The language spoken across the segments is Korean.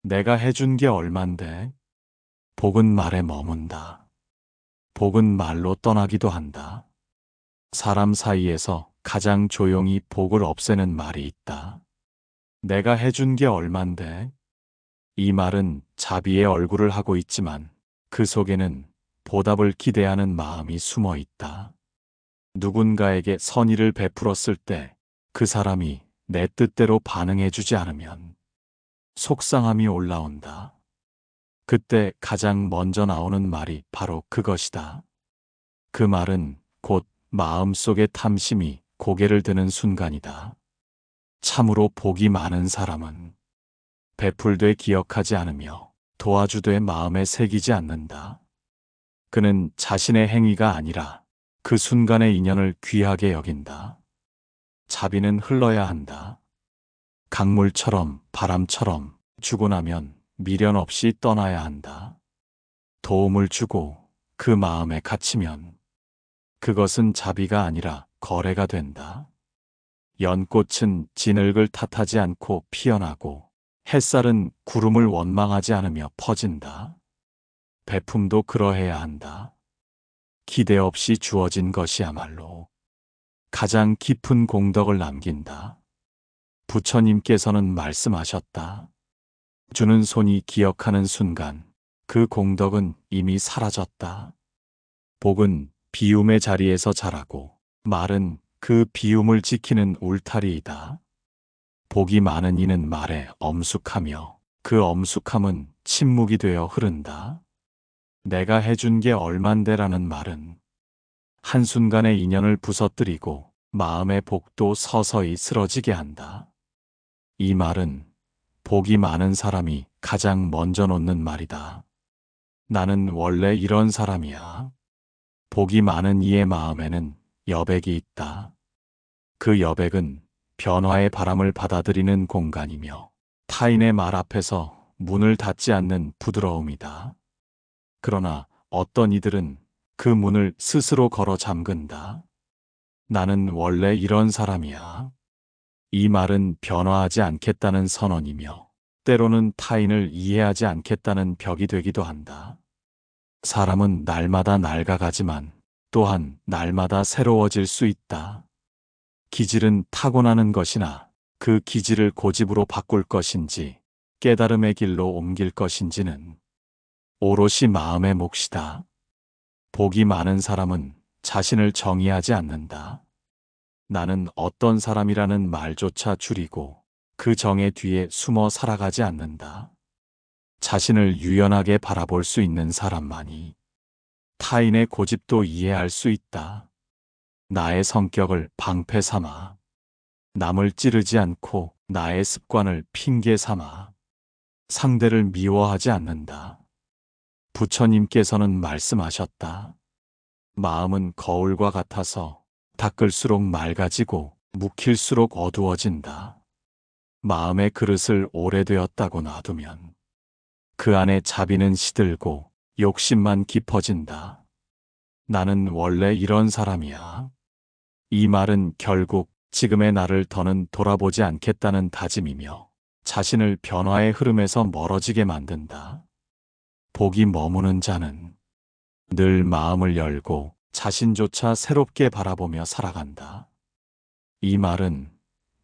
내가 해준 게 얼만데? 복은 말에 머문다. 복은 말로 떠나기도 한다. 사람 사이에서 가장 조용히 복을 없애는 말이 있다. 내가 해준 게 얼만데? 이 말은 자비의 얼굴을 하고 있지만 그 속에는 보답을 기대하는 마음이 숨어 있다. 누군가에게 선의를 베풀었을 때 그 사람이 내 뜻대로 반응해주지 않으면 속상함이 올라온다. 그때 가장 먼저 나오는 말이 바로 그것이다. 그 말은 곧 마음속의 탐심이 고개를 드는 순간이다. 참으로 복이 많은 사람은 베풀되 기억하지 않으며 도와주되 마음에 새기지 않는다. 그는 자신의 행위가 아니라 그 순간의 인연을 귀하게 여긴다. 자비는 흘러야 한다. 강물처럼 바람처럼 주고 나면 미련 없이 떠나야 한다. 도움을 주고 그 마음에 갇히면 그것은 자비가 아니라 거래가 된다. 연꽃은 진흙을 탓하지 않고 피어나고 햇살은 구름을 원망하지 않으며 퍼진다. 베품도 그러해야 한다. 기대 없이 주어진 것이야말로 가장 깊은 공덕을 남긴다. 부처님께서는 말씀하셨다. 주는 손이 기억하는 순간 그 공덕은 이미 사라졌다. 복은 비움의 자리에서 자라고 말은 그 비움을 지키는 울타리이다. 복이 많은 이는 말에 엄숙하며 그 엄숙함은 침묵이 되어 흐른다. 내가 해준 게 얼만데라는 말은 한순간의 인연을 부서뜨리고 마음의 복도 서서히 쓰러지게 한다. 이 말은 복이 많은 사람이 가장 먼저 놓는 말이다. 나는 원래 이런 사람이야. 복이 많은 이의 마음에는 여백이 있다. 그 여백은 변화의 바람을 받아들이는 공간이며 타인의 말 앞에서 문을 닫지 않는 부드러움이다. 그러나 어떤 이들은 그 문을 스스로 걸어 잠근다. 나는 원래 이런 사람이야. 이 말은 변화하지 않겠다는 선언이며 때로는 타인을 이해하지 않겠다는 벽이 되기도 한다. 사람은 날마다 낡아가지만 또한 날마다 새로워질 수 있다. 기질은 타고나는 것이나 그 기질을 고집으로 바꿀 것인지 깨달음의 길로 옮길 것인지는 오롯이 마음의 몫이다. 복이 많은 사람은 자신을 정의하지 않는다. 나는 어떤 사람이라는 말조차 줄이고 그 정의 뒤에 숨어 살아가지 않는다. 자신을 유연하게 바라볼 수 있는 사람만이 타인의 고집도 이해할 수 있다. 나의 성격을 방패 삼아 남을 찌르지 않고 나의 습관을 핑계 삼아 상대를 미워하지 않는다. 부처님께서는 말씀하셨다. 마음은 거울과 같아서 닦을수록 맑아지고 묵힐수록 어두워진다. 마음의 그릇을 오래되었다고 놔두면 그 안에 자비는 시들고 욕심만 깊어진다. 나는 원래 이런 사람이야. 이 말은 결국 지금의 나를 더는 돌아보지 않겠다는 다짐이며 자신을 변화의 흐름에서 멀어지게 만든다. 복이 머무는 자는 늘 마음을 열고 자신조차 새롭게 바라보며 살아간다. 이 말은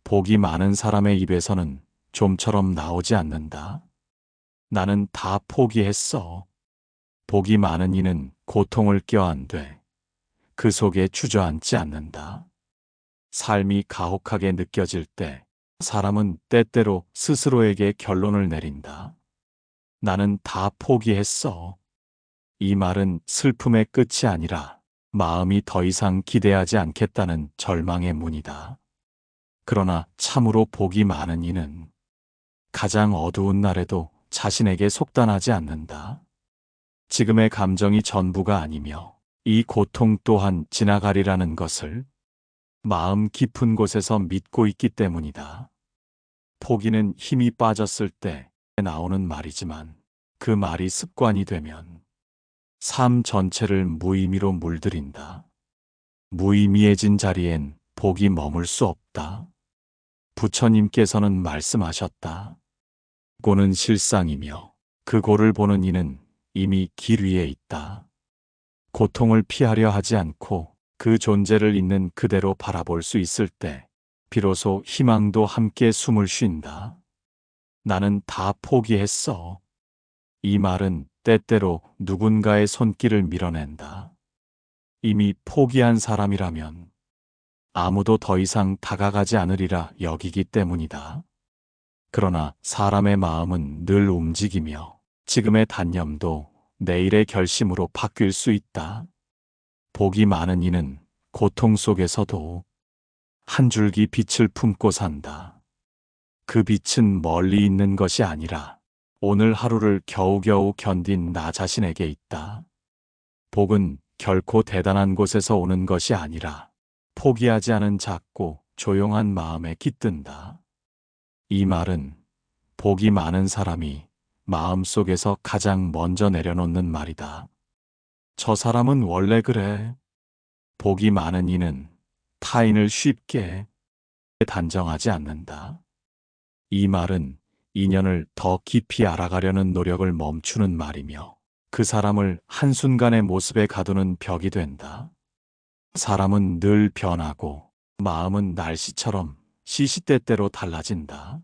복이 많은 사람의 입에서는 좀처럼 나오지 않는다. 나는 다 포기했어. 복이 많은 이는 고통을 껴안되 그 속에 주저앉지 않는다. 삶이 가혹하게 느껴질 때 사람은 때때로 스스로에게 결론을 내린다. 나는 다 포기했어. 이 말은 슬픔의 끝이 아니라 마음이 더 이상 기대하지 않겠다는 절망의 문이다. 그러나 참으로 복이 많은 이는 가장 어두운 날에도 자신에게 속단하지 않는다. 지금의 감정이 전부가 아니며 이 고통 또한 지나가리라는 것을 마음 깊은 곳에서 믿고 있기 때문이다. 포기는 힘이 빠졌을 때 나오는 말이지만 그 말이 습관이 되면 삶 전체를 무의미로 물들인다. 무의미해진 자리엔 복이 머물 수 없다. 부처님께서는 말씀하셨다. 곱고는 실상이며 그 고를 보는 이는 이미 길 위에 있다. 고통을 피하려 하지 않고 그 존재를 있는 그대로 바라볼 수 있을 때 비로소 희망도 함께 숨을 쉰다. 나는 다 포기했어. 이 말은 때때로 누군가의 손길을 밀어낸다. 이미 포기한 사람이라면 아무도 더 이상 다가가지 않으리라 여기기 때문이다. 그러나 사람의 마음은 늘 움직이며 지금의 단념도 내일의 결심으로 바뀔 수 있다. 복이 많은 이는 고통 속에서도 한 줄기 빛을 품고 산다. 그 빛은 멀리 있는 것이 아니라 오늘 하루를 겨우겨우 견딘 나 자신에게 있다. 복은 결코 대단한 곳에서 오는 것이 아니라 포기하지 않은 작고 조용한 마음에 깃든다. 이 말은 복이 많은 사람이 마음속에서 가장 먼저 내려놓는 말이다. 저 사람은 원래 그래. 복이 많은 이는 타인을 쉽게 단정하지 않는다. 이 말은 인연을 더 깊이 알아가려는 노력을 멈추는 말이며 그 사람을 한순간의 모습에 가두는 벽이 된다. 사람은 늘 변하고 마음은 날씨처럼 시시때때로 달라진다.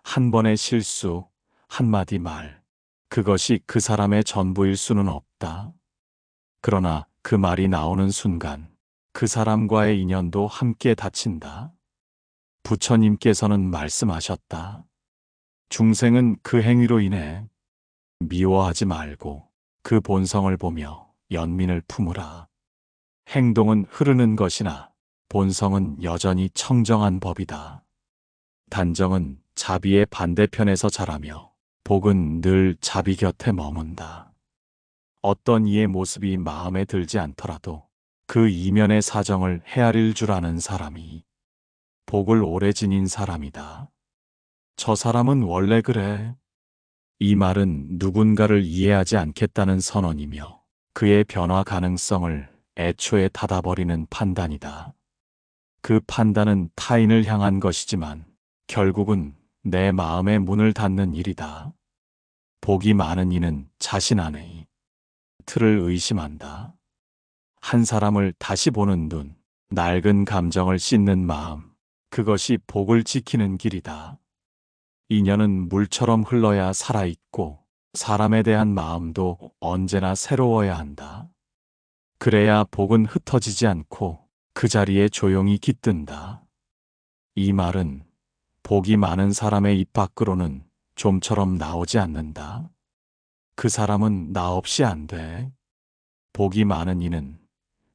한 번의 실수, 한마디 말, 그것이 그 사람의 전부일 수는 없다. 그러나 그 말이 나오는 순간 그 사람과의 인연도 함께 닫힌다. 부처님께서는 말씀하셨다. 중생은 그 행위로 인해 미워하지 말고 그 본성을 보며 연민을 품으라. 행동은 흐르는 것이나 본성은 여전히 청정한 법이다. 단정은 자비의 반대편에서 자라며 복은 늘 자비 곁에 머문다. 어떤 이의 모습이 마음에 들지 않더라도 그 이면의 사정을 헤아릴 줄 아는 사람이 복을 오래 지닌 사람이다. 저 사람은 원래 그래. 이 말은 누군가를 이해하지 않겠다는 선언이며 그의 변화 가능성을 애초에 닫아버리는 판단이다. 그 판단은 타인을 향한 것이지만 결국은 내 마음의 문을 닫는 일이다. 복이 많은 이는 자신 안의 틀을 의심한다. 한 사람을 다시 보는 눈, 낡은 감정을 씻는 마음, 그것이 복을 지키는 길이다. 인연은 물처럼 흘러야 살아있고 사람에 대한 마음도 언제나 새로워야 한다. 그래야 복은 흩어지지 않고 그 자리에 조용히 깃든다. 이 말은 복이 많은 사람의 입 밖으로는 좀처럼 나오지 않는다. 그 사람은 나 없이 안 돼. 복이 많은 이는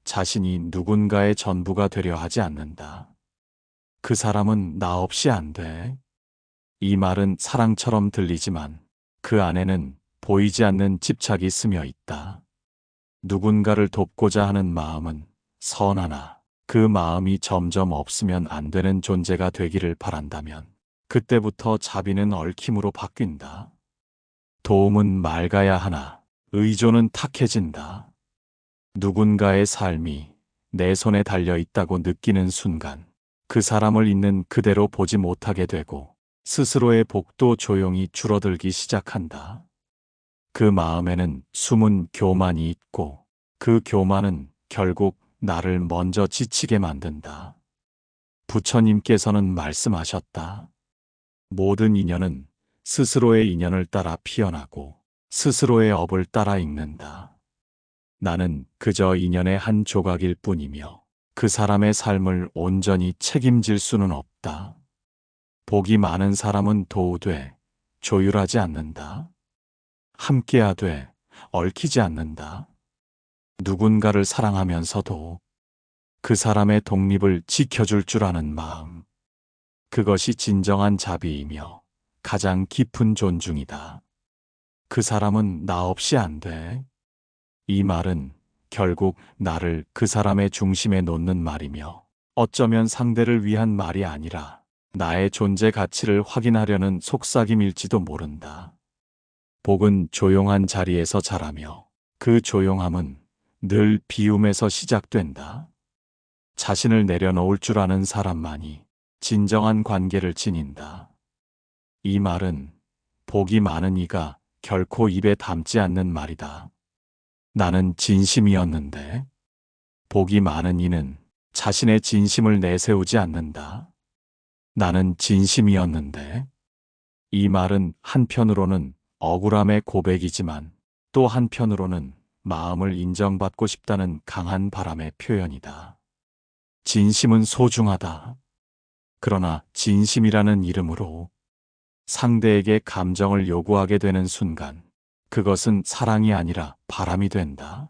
자신이 누군가의 전부가 되려 하지 않는다. 그 사람은 나 없이 안 돼. 이 말은 사랑처럼 들리지만 그 안에는 보이지 않는 집착이 스며 있다. 누군가를 돕고자 하는 마음은 선하나 그 마음이 점점 없으면 안 되는 존재가 되기를 바란다면 그때부터 자비는 얽힘으로 바뀐다. 도움은 맑아야 하나 의존은 탁해진다. 누군가의 삶이 내 손에 달려 있다고 느끼는 순간 그 사람을 있는 그대로 보지 못하게 되고 스스로의 복도 조용히 줄어들기 시작한다. 그 마음에는 숨은 교만이 있고 그 교만은 결국 나를 먼저 지치게 만든다. 부처님께서는 말씀하셨다. 모든 인연은 스스로의 인연을 따라 피어나고 스스로의 업을 따라 익는다. 나는 그저 인연의 한 조각일 뿐이며 그 사람의 삶을 온전히 책임질 수는 없다. 복이 많은 사람은 도우되 조율하지 않는다. 함께하되 얽히지 않는다. 누군가를 사랑하면서도 그 사람의 독립을 지켜줄 줄 아는 마음. 그것이 진정한 자비이며 가장 깊은 존중이다. 그 사람은 나 없이 안 돼. 이 말은 결국 나를 그 사람의 중심에 놓는 말이며 어쩌면 상대를 위한 말이 아니라 나의 존재 가치를 확인하려는 속삭임일지도 모른다. 복은 조용한 자리에서 자라며 그 조용함은 늘 비움에서 시작된다. 자신을 내려놓을 줄 아는 사람만이 진정한 관계를 지닌다. 이 말은 복이 많은 이가 결코 입에 담지 않는 말이다. 나는 진심이었는데. 복이 많은 이는 자신의 진심을 내세우지 않는다. 나는 진심이었는데. 이 말은 한편으로는 억울함의 고백이지만 또 한편으로는 마음을 인정받고 싶다는 강한 바람의 표현이다. 진심은 소중하다. 그러나 진심이라는 이름으로 상대에게 감정을 요구하게 되는 순간 그것은 사랑이 아니라 바람이 된다.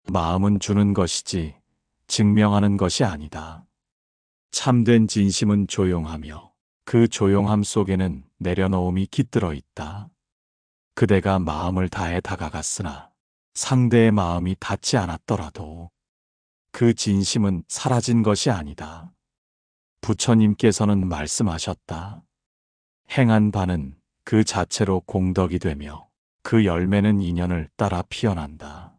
마음은 주는 것이지 증명하는 것이 아니다. 참된 진심은 조용하며 그 조용함 속에는 내려놓음이 깃들어 있다. 그대가 마음을 다해 다가갔으나 상대의 마음이 닿지 않았더라도 그 진심은 사라진 것이 아니다. 부처님께서는 말씀하셨다. 행한 바는 그 자체로 공덕이 되며 그 열매는 인연을 따라 피어난다.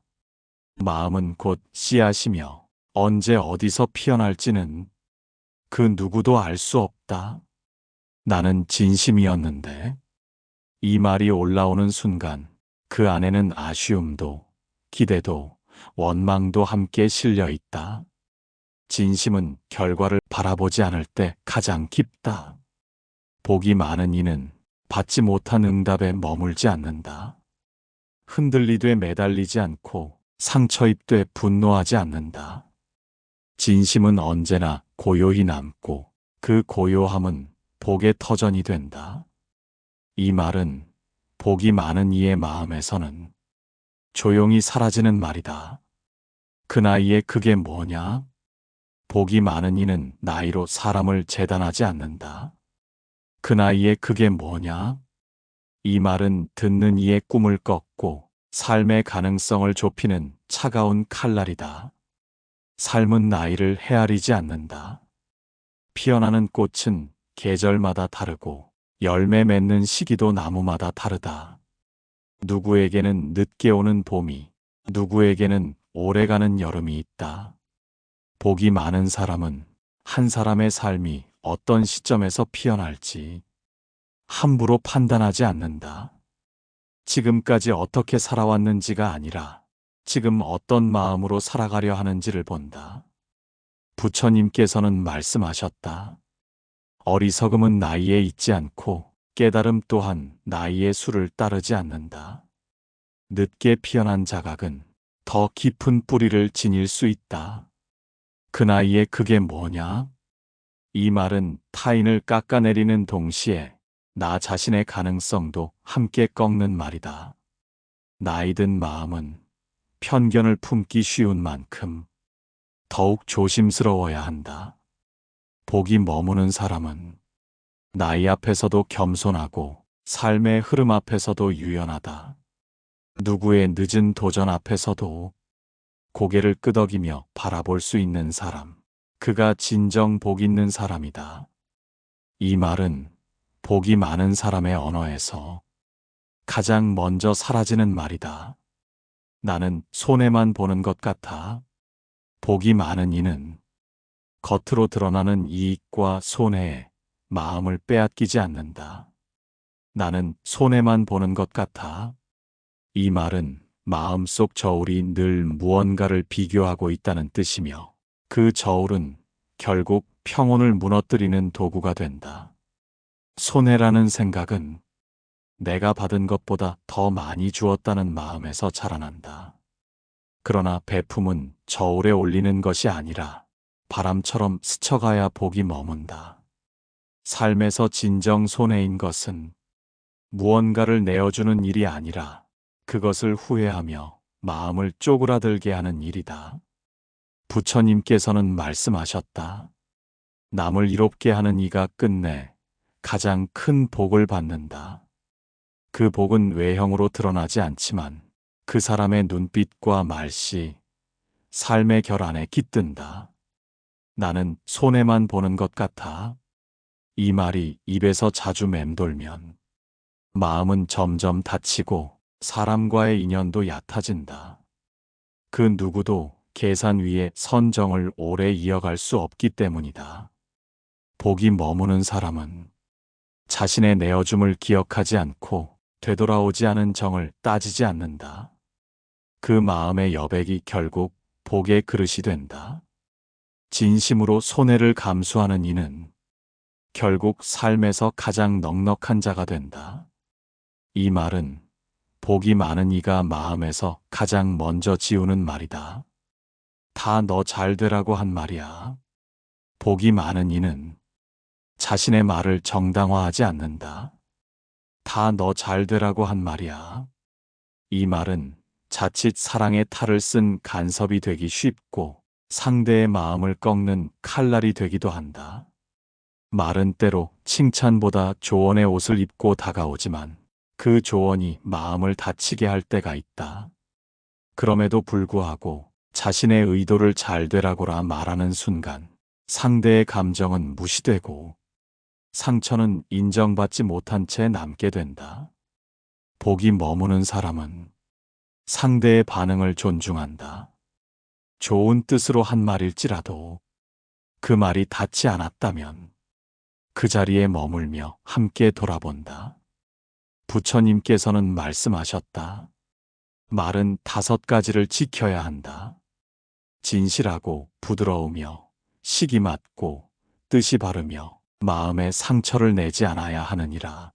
마음은 곧 씨앗이며 언제 어디서 피어날지는 그 누구도 알 수 없다. 나는 진심이었는데. 이 말이 올라오는 순간 그 안에는 아쉬움도 기대도 원망도 함께 실려 있다. 진심은 결과를 바라보지 않을 때 가장 깊다. 복이 많은 이는 받지 못한 응답에 머물지 않는다. 흔들리되 매달리지 않고 상처 입되 분노하지 않는다. 진심은 언제나 고요히 남고 그 고요함은 복의 터전이 된다. 이 말은 복이 많은 이의 마음에서는 조용히 사라지는 말이다. 그 나이에 그게 뭐냐? 복이 많은 이는 나이로 사람을 재단하지 않는다. 그 나이에 그게 뭐냐? 이 말은 듣는 이의 꿈을 꺾고 삶의 가능성을 좁히는 차가운 칼날이다. 삶은 나이를 헤아리지 않는다. 피어나는 꽃은 계절마다 다르고 열매 맺는 시기도 나무마다 다르다. 누구에게는 늦게 오는 봄이, 누구에게는 오래가는 여름이 있다. 복이 많은 사람은 한 사람의 삶이 어떤 시점에서 피어날지 함부로 판단하지 않는다. 지금까지 어떻게 살아왔는지가 아니라 지금 어떤 마음으로 살아가려 하는지를 본다. 부처님께서는 말씀하셨다. 어리석음은 나이에 있지 않고 깨달음 또한 나이의 수를 따르지 않는다. 늦게 피어난 자각은 더 깊은 뿌리를 지닐 수 있다. 그 나이에 그게 뭐냐? 이 말은 타인을 깎아내리는 동시에 나 자신의 가능성도 함께 꺾는 말이다. 나이든 마음은 편견을 품기 쉬운 만큼 더욱 조심스러워야 한다. 복이 머무는 사람은 나이 앞에서도 겸손하고 삶의 흐름 앞에서도 유연하다. 누구의 늦은 도전 앞에서도 고개를 끄덕이며 바라볼 수 있는 사람, 그가 진정 복 있는 사람이다. 이 말은 복이 많은 사람의 언어에서 가장 먼저 사라지는 말이다. 나는 손해만 보는 것 같아. 복이 많은 이는 겉으로 드러나는 이익과 손해에 마음을 빼앗기지 않는다. 나는 손해만 보는 것 같아. 이 말은 마음속 저울이 늘 무언가를 비교하고 있다는 뜻이며 그 저울은 결국 평온을 무너뜨리는 도구가 된다. 손해라는 생각은 내가 받은 것보다 더 많이 주었다는 마음에서 자라난다. 그러나 베품은 저울에 올리는 것이 아니라 바람처럼 스쳐가야 복이 머문다. 삶에서 진정 손해인 것은 무언가를 내어주는 일이 아니라 그것을 후회하며 마음을 쪼그라들게 하는 일이다. 부처님께서는 말씀하셨다. 남을 이롭게 하는 이가 끝내 가장 큰 복을 받는다. 그 복은 외형으로 드러나지 않지만 그 사람의 눈빛과 말씨, 삶의 결 안에 깃든다. 나는 손해만 보는 것 같아. 이 말이 입에서 자주 맴돌면 마음은 점점 다치고 사람과의 인연도 얕아진다. 그 누구도 계산 위에 선정을 오래 이어갈 수 없기 때문이다. 복이 머무는 사람은 자신의 내어줌을 기억하지 않고 되돌아오지 않은 정을 따지지 않는다. 그 마음의 여백이 결국 복의 그릇이 된다. 진심으로 손해를 감수하는 이는 결국 삶에서 가장 넉넉한 자가 된다. 이 말은 복이 많은 이가 마음에서 가장 먼저 지우는 말이다. 다 너 잘 되라고 한 말이야. 복이 많은 이는 자신의 말을 정당화하지 않는다. 다 너 잘 되라고 한 말이야. 이 말은 자칫 사랑의 탈을 쓴 간섭이 되기 쉽고 상대의 마음을 꺾는 칼날이 되기도 한다. 말은 때로 칭찬보다 조언의 옷을 입고 다가오지만 그 조언이 마음을 다치게 할 때가 있다. 그럼에도 불구하고 자신의 의도를 잘 되라고라 말하는 순간 상대의 감정은 무시되고 상처는 인정받지 못한 채 남게 된다. 복이 머무는 사람은 상대의 반응을 존중한다. 좋은 뜻으로 한 말일지라도 그 말이 닿지 않았다면 그 자리에 머물며 함께 돌아본다. 부처님께서는 말씀하셨다. 말은 5가지를 지켜야 한다. 진실하고 부드러우며 식이 맞고 뜻이 바르며 마음에 상처를 내지 않아야 하느니라.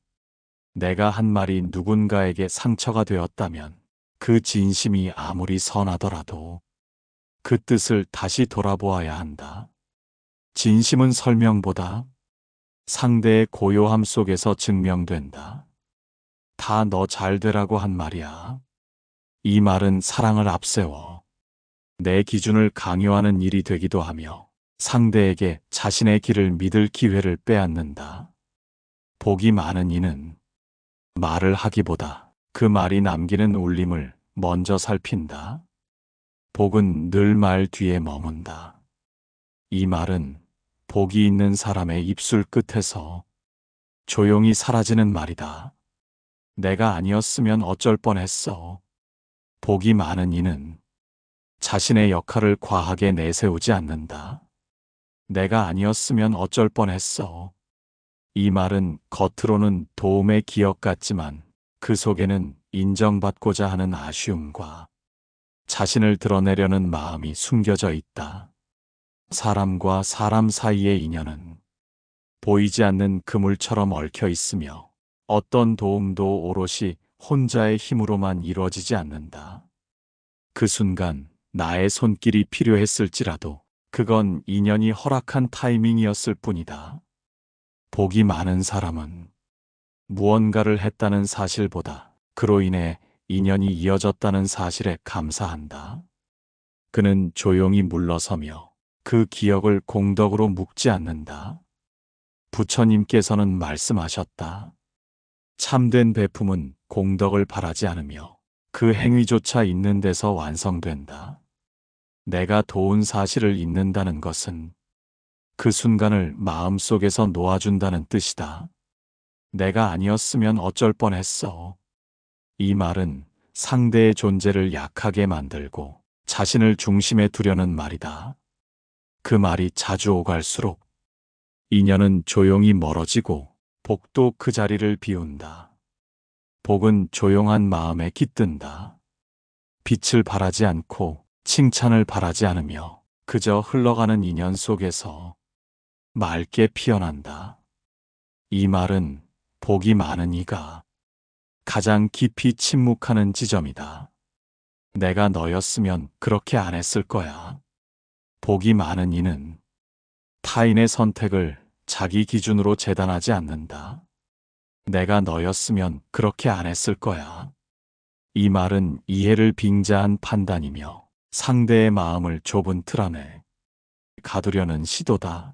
내가 한 말이 누군가에게 상처가 되었다면 그 진심이 아무리 선하더라도 그 뜻을 다시 돌아보아야 한다. 진심은 설명보다 상대의 고요함 속에서 증명된다. 다 너 잘 되라고 한 말이야. 이 말은 사랑을 앞세워 내 기준을 강요하는 일이 되기도 하며 상대에게 자신의 길을 믿을 기회를 빼앗는다. 복이 많은 이는 말을 하기보다 그 말이 남기는 울림을 먼저 살핀다. 복은 늘 말 뒤에 머문다. 이 말은 복이 있는 사람의 입술 끝에서 조용히 사라지는 말이다. 내가 아니었으면 어쩔 뻔했어. 복이 많은 이는 자신의 역할을 과하게 내세우지 않는다. 내가 아니었으면 어쩔 뻔했어. 이 말은 겉으로는 도움의 기억 같지만 그 속에는 인정받고자 하는 아쉬움과 자신을 드러내려는 마음이 숨겨져 있다. 사람과 사람 사이의 인연은 보이지 않는 그물처럼 얽혀 있으며 어떤 도움도 오롯이 혼자의 힘으로만 이루어지지 않는다. 그 순간 나의 손길이 필요했을지라도 그건 인연이 허락한 타이밍이었을 뿐이다. 복이 많은 사람은 무언가를 했다는 사실보다 그로 인해 인연이 이어졌다는 사실에 감사한다. 그는 조용히 물러서며 그 기억을 공덕으로 묵지 않는다. 부처님께서는 말씀하셨다. 참된 베품은 공덕을 바라지 않으며 그 행위조차 있는 데서 완성된다. 내가 도운 사실을 잊는다는 것은 그 순간을 마음속에서 놓아준다는 뜻이다. 내가 아니었으면 어쩔 뻔했어. 이 말은 상대의 존재를 약하게 만들고 자신을 중심에 두려는 말이다. 그 말이 자주 오갈수록 인연은 조용히 멀어지고 복도 그 자리를 비운다. 복은 조용한 마음에 깃든다. 빛을 바라지 않고 칭찬을 바라지 않으며 그저 흘러가는 인연 속에서 맑게 피어난다. 이 말은 복이 많은 이가 가장 깊이 침묵하는 지점이다. 내가 너였으면 그렇게 안 했을 거야. 복이 많은 이는 타인의 선택을 자기 기준으로 재단하지 않는다. 내가 너였으면 그렇게 안 했을 거야. 이 말은 이해를 빙자한 판단이며 상대의 마음을 좁은 틀 안에 가두려는 시도다.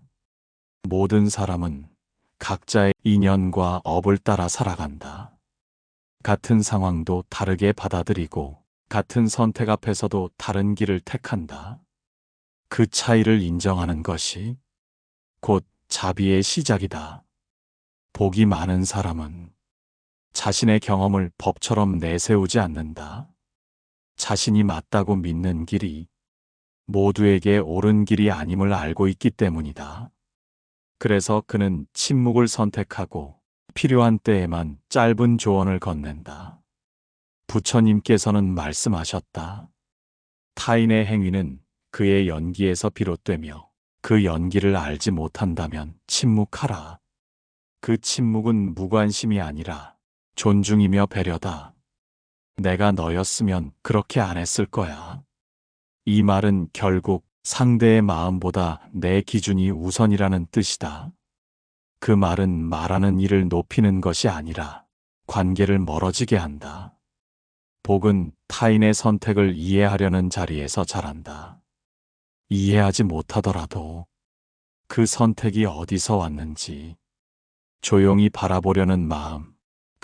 모든 사람은 각자의 인연과 업을 따라 살아간다. 같은 상황도 다르게 받아들이고 같은 선택 앞에서도 다른 길을 택한다. 그 차이를 인정하는 것이 곧 자비의 시작이다. 복이 많은 사람은 자신의 경험을 법처럼 내세우지 않는다. 자신이 맞다고 믿는 길이 모두에게 옳은 길이 아님을 알고 있기 때문이다. 그래서 그는 침묵을 선택하고 필요한 때에만 짧은 조언을 건넨다. 부처님께서는 말씀하셨다. 타인의 행위는 그의 연기에서 비롯되며 그 연기를 알지 못한다면 침묵하라. 그 침묵은 무관심이 아니라 존중이며 배려다. 내가 너였으면 그렇게 안 했을 거야. 이 말은 결국 상대의 마음보다 내 기준이 우선이라는 뜻이다. 그 말은 말하는 이를 높이는 것이 아니라 관계를 멀어지게 한다. 복은 타인의 선택을 이해하려는 자리에서 자란다. 이해하지 못하더라도 그 선택이 어디서 왔는지 조용히 바라보려는 마음,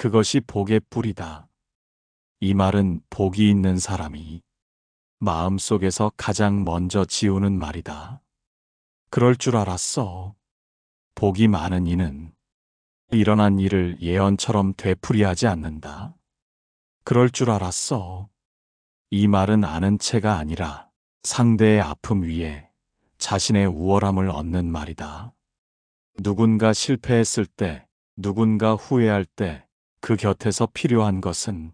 그것이 복의 뿌리다. 이 말은 복이 있는 사람이 마음속에서 가장 먼저 지우는 말이다. 그럴 줄 알았어. 복이 많은 이는 일어난 일을 예언처럼 되풀이하지 않는다. 그럴 줄 알았어. 이 말은 아는 체가 아니라 상대의 아픔 위에 자신의 우월함을 얻는 말이다. 누군가 실패했을 때, 누군가 후회할 때 그 곁에서 필요한 것은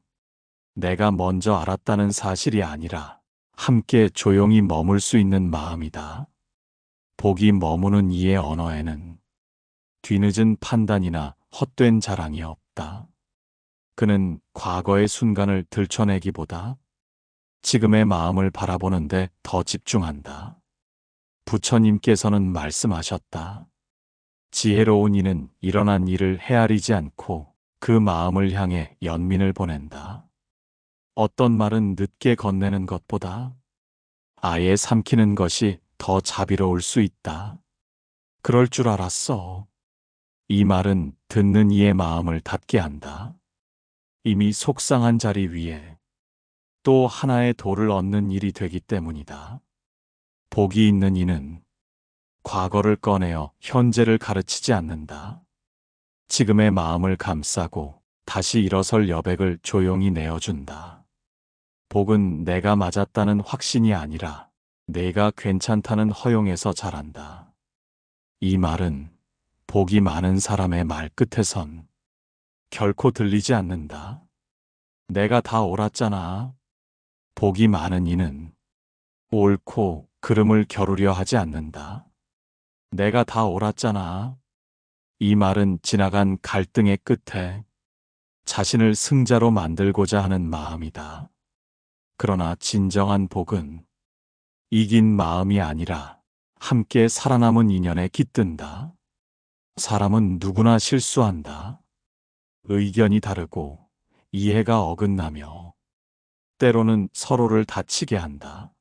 내가 먼저 알았다는 사실이 아니라 함께 조용히 머물 수 있는 마음이다. 복이 머무는 이의 언어에는 뒤늦은 판단이나 헛된 자랑이 없다. 그는 과거의 순간을 들춰내기보다 지금의 마음을 바라보는데 더 집중한다. 부처님께서는 말씀하셨다. 지혜로운 이는 일어난 일을 헤아리지 않고 그 마음을 향해 연민을 보낸다. 어떤 말은 늦게 건네는 것보다 아예 삼키는 것이 더 자비로울 수 있다. 그럴 줄 알았어. 이 말은 듣는 이의 마음을 닫게 한다. 이미 속상한 자리 위에 또 하나의 돌을 얻는 일이 되기 때문이다. 복이 있는 이는 과거를 꺼내어 현재를 가르치지 않는다. 지금의 마음을 감싸고 다시 일어설 여백을 조용히 내어준다. 복은 내가 맞았다는 확신이 아니라 내가 괜찮다는 허용에서 자란다. 이 말은 복이 많은 사람의 말 끝에선 결코 들리지 않는다. 내가 다 옳았잖아. 복이 많은 이는 옳고 그름을 겨루려 하지 않는다. 내가 다 옳았잖아. 이 말은 지나간 갈등의 끝에 자신을 승자로 만들고자 하는 마음이다. 그러나 진정한 복은 이긴 마음이 아니라 함께 살아남은 인연에 깃든다. 사람은 누구나 실수한다. 의견이 다르고 이해가 어긋나며 때로는 서로를 다치게 한다.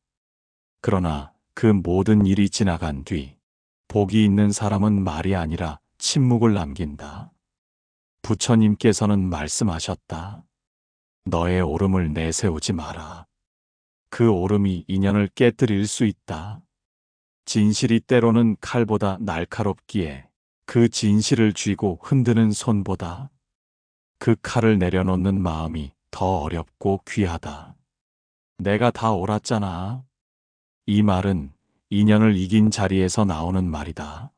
그러나 그 모든 일이 지나간 뒤 복이 있는 사람은 말이 아니라 침묵을 남긴다. 부처님께서는 말씀하셨다. 너의 오름을 내세우지 마라. 그 오름이 인연을 깨뜨릴 수 있다. 진실이 때로는 칼보다 날카롭기에 그 진실을 쥐고 흔드는 손보다 그 칼을 내려놓는 마음이 더 어렵고 귀하다. 내가 다 옳았잖아. 이 말은 인연을 이긴 자리에서 나오는 말이다.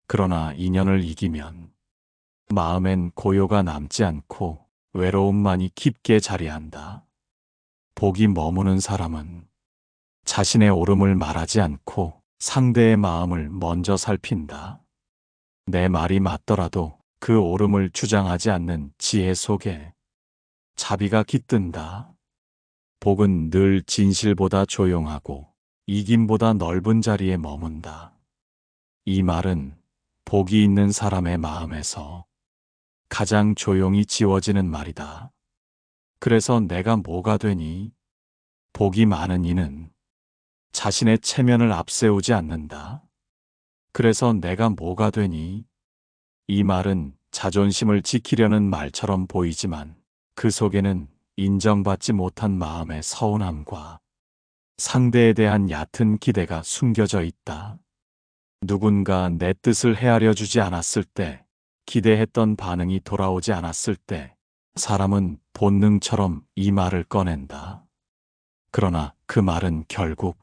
그러나 인연을 이기면 마음엔 고요가 남지 않고 외로움만이 깊게 자리한다. 복이 머무는 사람은 자신의 옳음을 말하지 않고 상대의 마음을 먼저 살핀다. 내 말이 맞더라도 그 옳음을 주장하지 않는 지혜 속에 자비가 깃든다. 복은 늘 진실보다 조용하고 이김보다 넓은 자리에 머문다. 이 말은 복이 있는 사람의 마음에서 가장 조용히 지워지는 말이다. 그래서 내가 뭐가 되니? 복이 많은 이는 자신의 체면을 앞세우지 않는다. 그래서 내가 뭐가 되니? 이 말은 자존심을 지키려는 말처럼 보이지만 그 속에는 인정받지 못한 마음의 서운함과 상대에 대한 얕은 기대가 숨겨져 있다. 누군가 내 뜻을 헤아려 주지 않았을 때, 기대했던 반응이 돌아오지 않았을 때, 사람은 본능처럼 이 말을 꺼낸다. 그러나 그 말은 결국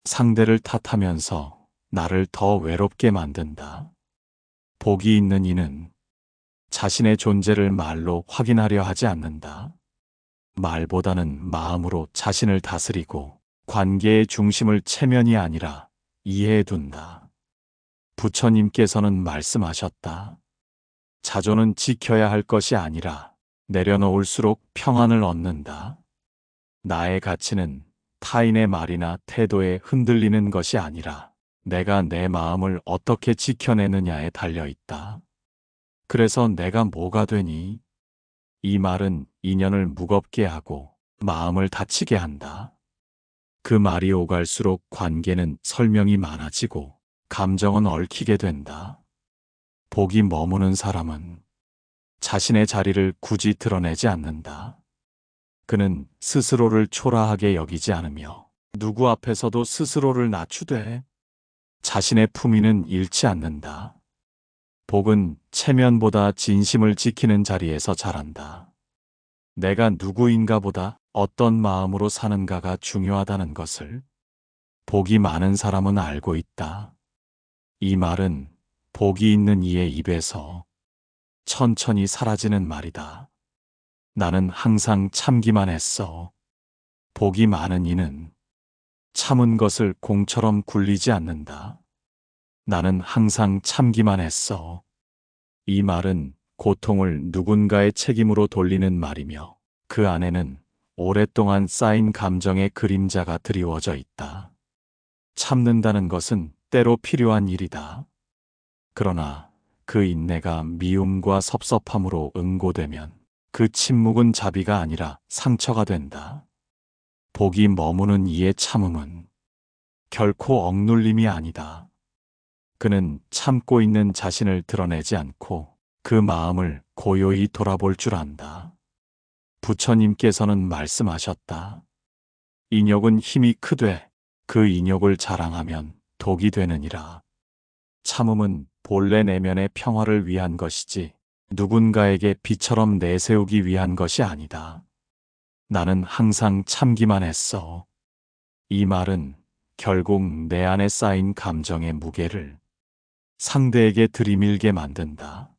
상대를 탓하면서 나를 더 외롭게 만든다. 복이 있는 이는 자신의 존재를 말로 확인하려 하지 않는다. 말보다는 마음으로 자신을 다스리고 관계의 중심을 체면이 아니라 이해해 둔다. 부처님께서는 말씀하셨다. 자존은 지켜야 할 것이 아니라 내려놓을수록 평안을 얻는다. 나의 가치는 타인의 말이나 태도에 흔들리는 것이 아니라 내가 내 마음을 어떻게 지켜내느냐에 달려 있다. 그래서 내가 뭐가 되니? 이 말은 인연을 무겁게 하고 마음을 다치게 한다. 그 말이 오갈수록 관계는 설명이 많아지고 감정은 얽히게 된다. 복이 머무는 사람은 자신의 자리를 굳이 드러내지 않는다. 그는 스스로를 초라하게 여기지 않으며 누구 앞에서도 스스로를 낮추되 자신의 품위는 잃지 않는다. 복은 체면보다 진심을 지키는 자리에서 자란다. 내가 누구인가 보다 어떤 마음으로 사는가가 중요하다는 것을 복이 많은 사람은 알고 있다. 이 말은 복이 있는 이의 입에서 천천히 사라지는 말이다. 나는 항상 참기만 했어. 복이 많은 이는 참은 것을 공처럼 굴리지 않는다. 나는 항상 참기만 했어. 이 말은 고통을 누군가의 책임으로 돌리는 말이며 그 안에는 오랫동안 쌓인 감정의 그림자가 드리워져 있다. 참는다는 것은 때로 필요한 일이다. 그러나 그 인내가 미움과 섭섭함으로 응고되면 그 침묵은 자비가 아니라 상처가 된다. 복이 머무는 이의 참음은 결코 억눌림이 아니다. 그는 참고 있는 자신을 드러내지 않고 그 마음을 고요히 돌아볼 줄 안다. 부처님께서는 말씀하셨다. 인욕은 힘이 크되 그 인욕을 자랑하면 독이 되느니라. 참음은 본래 내면의 평화를 위한 것이지 누군가에게 비처럼 내세우기 위한 것이 아니다. 나는 항상 참기만 했어. 이 말은 결국 내 안에 쌓인 감정의 무게를 상대에게 들이밀게 만든다.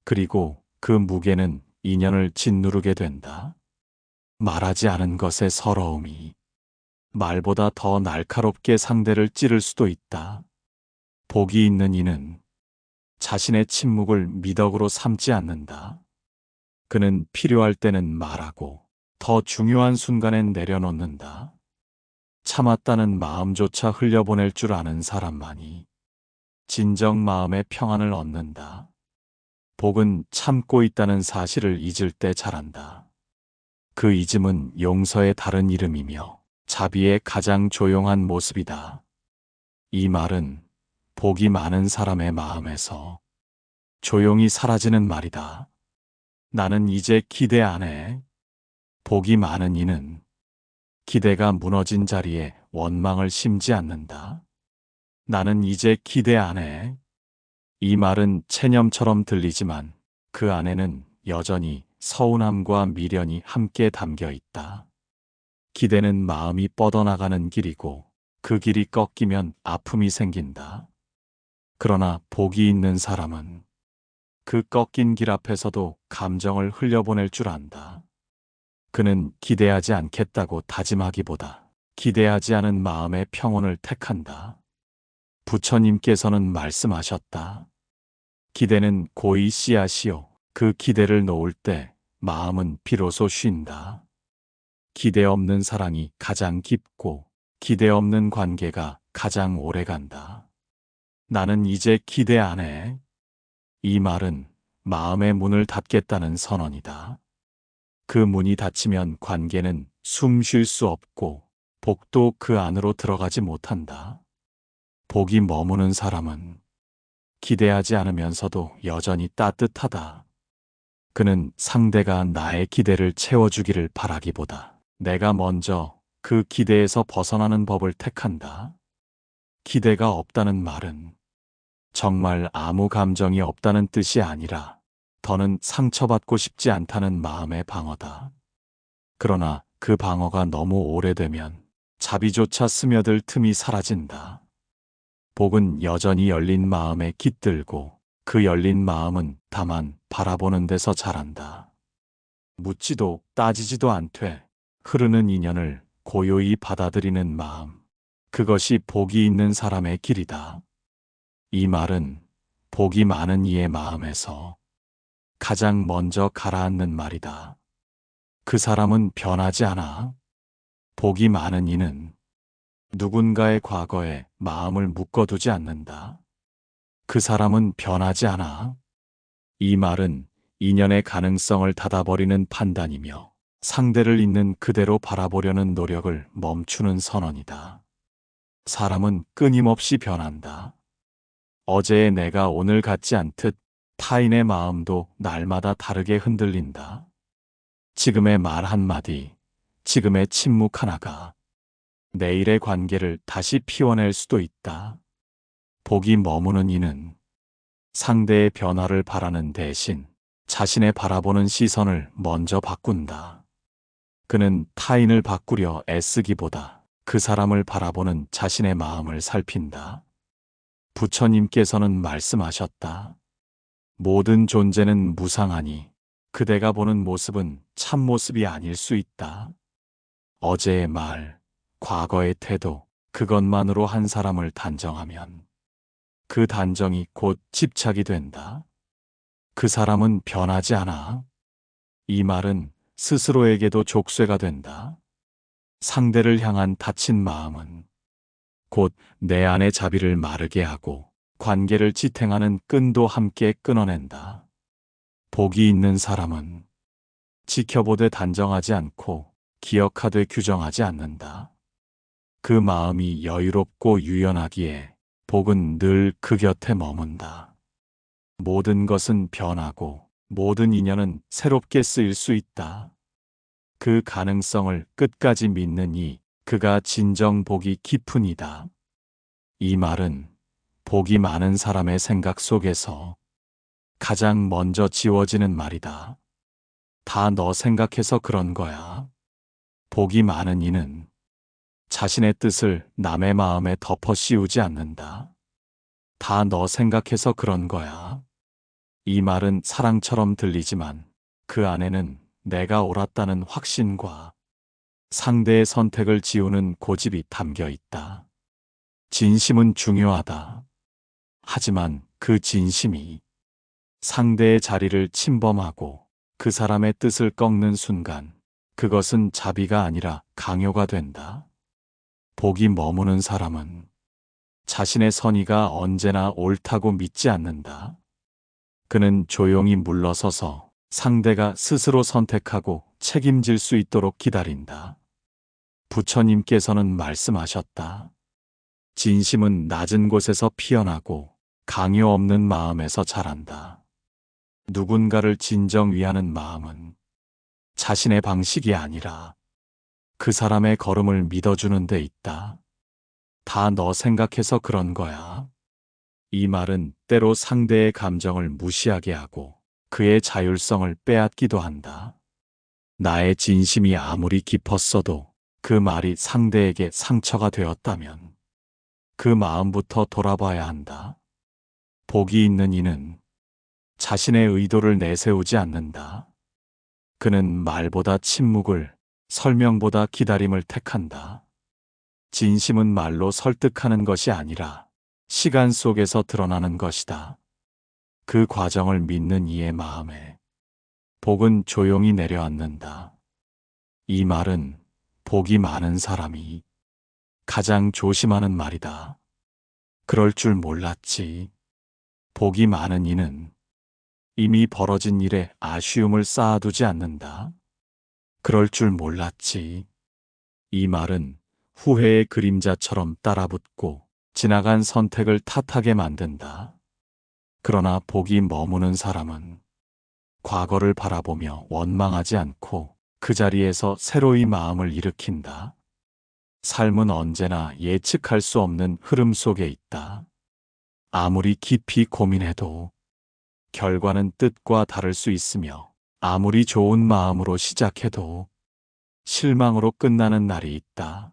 그리고 그 무게는 인연을 짓누르게 된다. 말하지 않은 것의 서러움이 말보다 더 날카롭게 상대를 찌를 수도 있다. 복이 있는 이는 자신의 침묵을 미덕으로 삼지 않는다. 그는 필요할 때는 말하고 더 중요한 순간엔 내려놓는다. 참았다는 마음조차 흘려보낼 줄 아는 사람만이 진정 마음의 평안을 얻는다. 복은 참고 있다는 사실을 잊을 때 자란다. 그 잊음은 용서의 다른 이름이며 자비의 가장 조용한 모습이다. 이 말은 복이 많은 사람의 마음에서 조용히 사라지는 말이다. 나는 이제 기대 안 해. 복이 많은 이는 기대가 무너진 자리에 원망을 심지 않는다. 나는 이제 기대 안 해. 이 말은 체념처럼 들리지만 그 안에는 여전히 서운함과 미련이 함께 담겨 있다. 기대는 마음이 뻗어나가는 길이고 그 길이 꺾이면 아픔이 생긴다. 그러나 복이 있는 사람은 그 꺾인 길 앞에서도 감정을 흘려보낼 줄 안다. 그는 기대하지 않겠다고 다짐하기보다 기대하지 않은 마음의 평온을 택한다. 부처님께서는 말씀하셨다. 기대는 고이 씨앗이요. 그 기대를 놓을 때 마음은 비로소 쉰다. 기대 없는 사랑이 가장 깊고 기대 없는 관계가 가장 오래 간다. 나는 이제 기대 안 해. 이 말은 마음의 문을 닫겠다는 선언이다. 그 문이 닫히면 관계는 숨 쉴 수 없고 복도 그 안으로 들어가지 못한다. 복이 머무는 사람은 기대하지 않으면서도 여전히 따뜻하다. 그는 상대가 나의 기대를 채워주기를 바라기보다 내가 먼저 그 기대에서 벗어나는 법을 택한다. 기대가 없다는 말은 정말 아무 감정이 없다는 뜻이 아니라 더는 상처받고 싶지 않다는 마음의 방어다. 그러나 그 방어가 너무 오래되면 자비조차 스며들 틈이 사라진다. 복은 여전히 열린 마음에 깃들고 그 열린 마음은 다만 바라보는 데서 자란다. 묻지도 따지지도 않되 흐르는 인연을 고요히 받아들이는 마음. 그것이 복이 있는 사람의 길이다. 이 말은 복이 많은 이의 마음에서 가장 먼저 가라앉는 말이다. 그 사람은 변하지 않아. 복이 많은 이는 누군가의 과거에 마음을 묶어두지 않는다. 그 사람은 변하지 않아. 이 말은 인연의 가능성을 닫아버리는 판단이며 상대를 있는 그대로 바라보려는 노력을 멈추는 선언이다. 사람은 끊임없이 변한다. 어제의 내가 오늘 같지 않듯 타인의 마음도 날마다 다르게 흔들린다. 지금의 말 한마디, 지금의 침묵 하나가 내일의 관계를 다시 피워낼 수도 있다. 복이 머무는 이는 상대의 변화를 바라는 대신 자신의 바라보는 시선을 먼저 바꾼다. 그는 타인을 바꾸려 애쓰기보다 그 사람을 바라보는 자신의 마음을 살핀다. 부처님께서는 말씀하셨다. 모든 존재는 무상하니 그대가 보는 모습은 참모습이 아닐 수 있다. 어제의 말, 과거의 태도, 그것만으로 한 사람을 단정하면 그 단정이 곧 집착이 된다. 그 사람은 변하지 않아. 이 말은 스스로에게도 족쇄가 된다. 상대를 향한 닫힌 마음은 곧 내 안의 자비를 마르게 하고 관계를 지탱하는 끈도 함께 끊어낸다. 복이 있는 사람은 지켜보되 단정하지 않고 기억하되 규정하지 않는다. 그 마음이 여유롭고 유연하기에 복은 늘 그 곁에 머문다. 모든 것은 변하고 모든 인연은 새롭게 쓰일 수 있다. 그 가능성을 끝까지 믿는 그가 진정 복이 깊은 이다. 이 말은 복이 많은 사람의 생각 속에서 가장 먼저 지워지는 말이다. 다 너 생각해서 그런 거야. 복이 많은 이는 자신의 뜻을 남의 마음에 덮어 씌우지 않는다. 다 너 생각해서 그런 거야. 이 말은 사랑처럼 들리지만 그 안에는 내가 옳았다는 확신과 상대의 선택을 지우는 고집이 담겨 있다. 진심은 중요하다. 하지만 그 진심이 상대의 자리를 침범하고 그 사람의 뜻을 꺾는 순간 그것은 자비가 아니라 강요가 된다. 복이 머무는 사람은 자신의 선의가 언제나 옳다고 믿지 않는다. 그는 조용히 물러서서 상대가 스스로 선택하고 책임질 수 있도록 기다린다. 부처님께서는 말씀하셨다. 진심은 낮은 곳에서 피어나고 강요 없는 마음에서 자란다. 누군가를 진정 위하는 마음은 자신의 방식이 아니라 그 사람의 걸음을 믿어주는 데 있다. 다 너 생각해서 그런 거야. 이 말은 때로 상대의 감정을 무시하게 하고 그의 자율성을 빼앗기도 한다. 나의 진심이 아무리 깊었어도 그 말이 상대에게 상처가 되었다면 그 마음부터 돌아봐야 한다. 복이 있는 이는 자신의 의도를 내세우지 않는다. 그는 말보다 침묵을, 설명보다 기다림을 택한다. 진심은 말로 설득하는 것이 아니라 시간 속에서 드러나는 것이다. 그 과정을 믿는 이의 마음에 복은 조용히 내려앉는다. 이 말은 복이 많은 사람이 가장 조심하는 말이다. 그럴 줄 몰랐지. 복이 많은 이는 이미 벌어진 일에 아쉬움을 쌓아두지 않는다. 그럴 줄 몰랐지. 이 말은 후회의 그림자처럼 따라붙고 지나간 선택을 탓하게 만든다. 그러나 복이 머무는 사람은 과거를 바라보며 원망하지 않고 그 자리에서 새로이 마음을 일으킨다. 삶은 언제나 예측할 수 없는 흐름 속에 있다. 아무리 깊이 고민해도 결과는 뜻과 다를 수 있으며 아무리 좋은 마음으로 시작해도 실망으로 끝나는 날이 있다.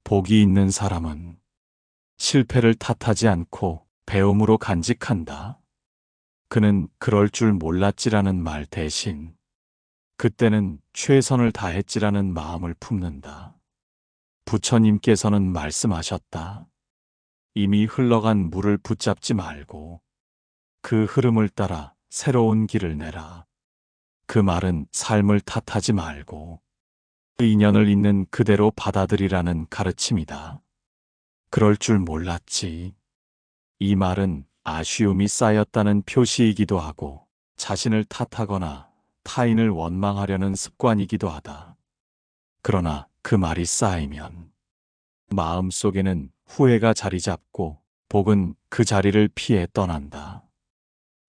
복이 있는 사람은 실패를 탓하지 않고 배움으로 간직한다. 그는 그럴 줄 몰랐지라는 말 대신 그때는 최선을 다했지라는 마음을 품는다. 부처님께서는 말씀하셨다. 이미 흘러간 물을 붙잡지 말고 그 흐름을 따라 새로운 길을 내라. 그 말은 삶을 탓하지 말고 인연을 있는 그대로 받아들이라는 가르침이다. 그럴 줄 몰랐지. 이 말은 아쉬움이 쌓였다는 표시이기도 하고 자신을 탓하거나 타인을 원망하려는 습관이기도 하다. 그러나 그 말이 쌓이면 마음속에는 후회가 자리 잡고 복은 그 자리를 피해 떠난다.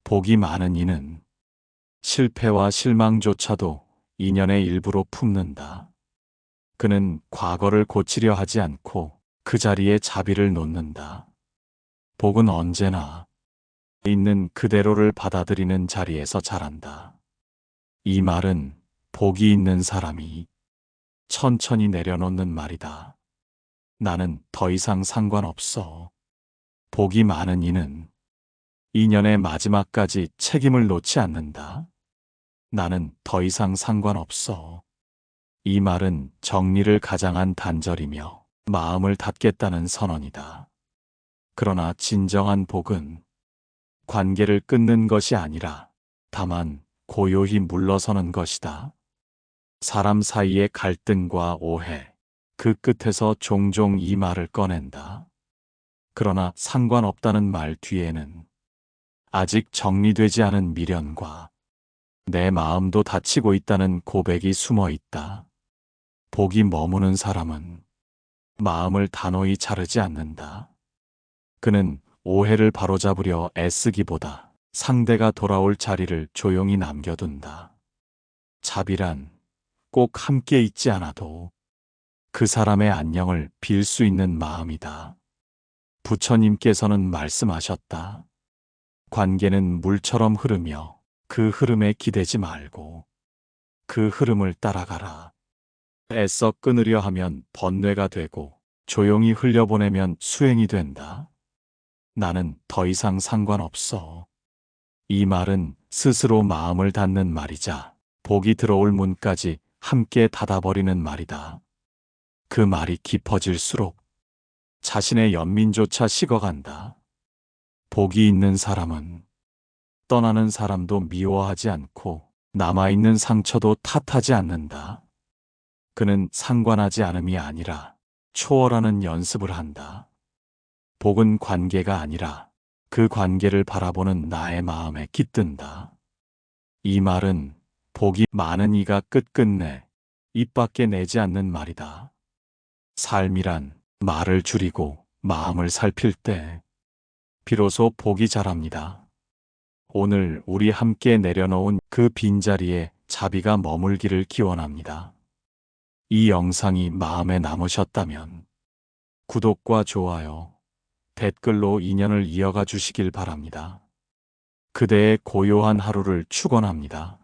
복이 많은 이는 실패와 실망조차도 인연의 일부로 품는다. 그는 과거를 고치려 하지 않고 그 자리에 자비를 놓는다. 복은 언제나 있는 그대로를 받아들이는 자리에서 자란다. 이 말은 복이 있는 사람이 천천히 내려놓는 말이다. 나는 더 이상 상관없어. 복이 많은 이는 인연의 마지막까지 책임을 놓지 않는다. 나는 더 이상 상관없어. 이 말은 정리를 가장한 단절이며 마음을 닫겠다는 선언이다. 그러나 진정한 복은 관계를 끊는 것이 아니라 다만 고요히 물러서는 것이다. 사람 사이의 갈등과 오해, 그 끝에서 종종 이 말을 꺼낸다. 그러나 상관없다는 말 뒤에는 아직 정리되지 않은 미련과 내 마음도 다치고 있다는 고백이 숨어 있다. 복이 머무는 사람은 마음을 단호히 자르지 않는다. 그는 오해를 바로잡으려 애쓰기보다 상대가 돌아올 자리를 조용히 남겨둔다. 자비란 꼭 함께 있지 않아도 그 사람의 안녕을 빌 수 있는 마음이다. 부처님께서는 말씀하셨다. 관계는 물처럼 흐르며 그 흐름에 기대지 말고 그 흐름을 따라가라. 애써 끊으려 하면 번뇌가 되고 조용히 흘려보내면 수행이 된다. 나는 더 이상 상관없어. 이 말은 스스로 마음을 닫는 말이자 복이 들어올 문까지 함께 닫아버리는 말이다. 그 말이 깊어질수록 자신의 연민조차 식어간다. 복이 있는 사람은 떠나는 사람도 미워하지 않고 남아있는 상처도 탓하지 않는다. 그는 상관하지 않음이 아니라 초월하는 연습을 한다. 복은 관계가 아니라 그 관계를 바라보는 나의 마음에 깃든다. 이 말은 복이 많은 이가 끝끝내 입 밖에 내지 않는 말이다. 삶이란 말을 줄이고 마음을 살필 때 비로소 복이 자랍니다. 오늘 우리 함께 내려놓은 그 빈자리에 자비가 머물기를 기원합니다. 이 영상이 마음에 남으셨다면 구독과 좋아요, 댓글로 인연을 이어가 주시길 바랍니다. 그대의 고요한 하루를 축원합니다.